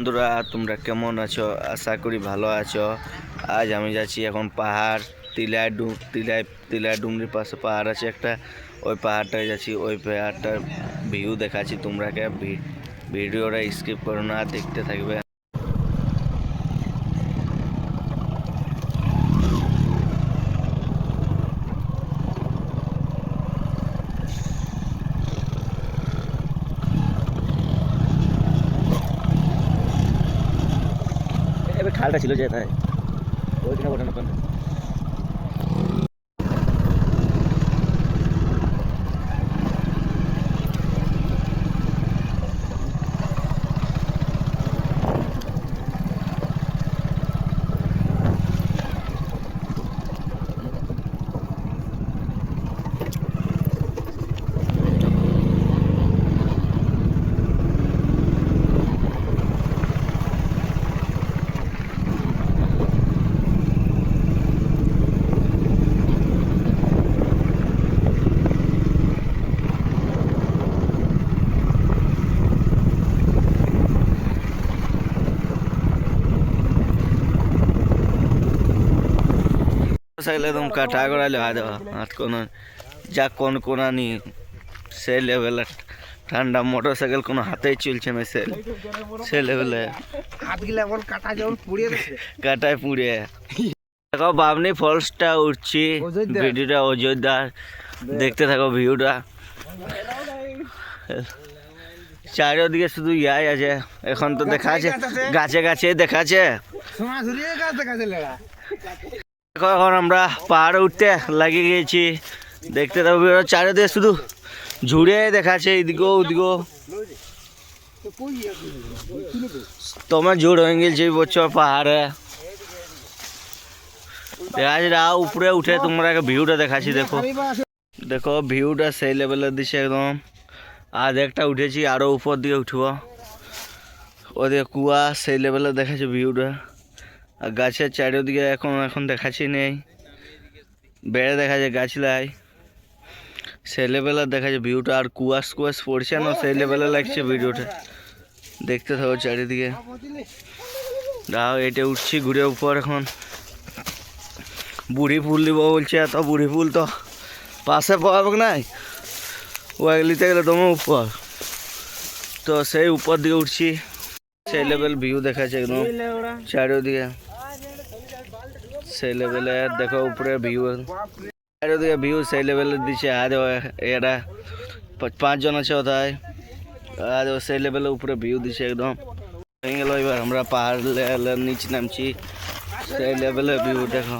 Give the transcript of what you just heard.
বন্ধুরা তোমরা কেমন আছো? আশা করি ভালো আছো। আজ আমি যাচ্ছি এখন পাহাড় তিলায় ডুমরির পাশে পাহাড় আছে একটা, ওই পাহাড়টায় যাচ্ছি। ওই পাহাড়টার ভিউ দেখাচ্ছি তোমরাকে। ভিডিওটা স্কিপ করো না, দেখতে থাকবে। এবার খালটা ছিল যে তাই ওইখানে ওঠানো কেন? সাইকেল একদম কাটা করালে হয় দেওয়া হাত কোনো যা কোনা নি সে লেভেলে ঠান্ডা। মোটর সাইকেল কোনো হাতেই চলছে না সে লেভেলে কাটায় পুড়ে। দেখো বাবনি ফলসটা উঠছি, ভিডিওটা অযোধ্যা দেখতে থাকো ভিউটা। চারিদিকে শুধু ইয়াই আছে, এখন তো দেখা আছে গাছে গাছে দেখাচ্ছে। দেখো এখন আমরা পাহাড়ে উঠতে লাগিয়ে গিয়েছি, দেখতে থাকো চারিদিকে শুধু ঝুড়ে দেখাচ্ছে এদিকেও ওদিকেও। তোমার ঝুড় হয়ে গেছে এই বছর পাহাড়ে দেখা উপরে উঠে তোমরা ভিউটা দেখাচ্ছি। দেখো দেখো ভিউটা সেই লেভেলের দিচ্ছে একদম। আর একটা উঠেছি, আরো উপর দিকে উঠবো, ওদিকে কুয়া সেই লেভেলে দেখাচ্ছে ভিউটা। আর গাছের চারিদিকে এখন দেখাচ্ছি নেই, বেড়ে দেখা যায় গাছ লাই সেই লেভেলে দেখাচ্ছে ভিউটা। আর কুয়াশ পড়ছে না, সেই লেভেলে লাগছে ভিডিওটা। দেখতে থাকো চারিদিকে। দাও এটা উঠছি ঘুরে উপর। এখন বুড়ি ফুল দিব বলছে, এত বুড়ি ফুল তো পাশে পাবে নাই, ওই নিতে গেলে তোমার উপর। তো সেই উপর দিকে উঠছি, সেই লেভেল ভিউ দেখাচ্ছে একদম চারিদিকে সেই লেভেলে। দেখো উপরে ভিউ চারিদিকে ভিউ সেই লেভেলে দিচ্ছে। আর এরা 5 জন আছে ওটাই, আর সেই লেভেলে উপরে ভিউ দিচ্ছে একদম। হয়ে গেল এবার আমরা পাহাড় নিচে নামছি, সেই লেভেলে ভিউ দেখো।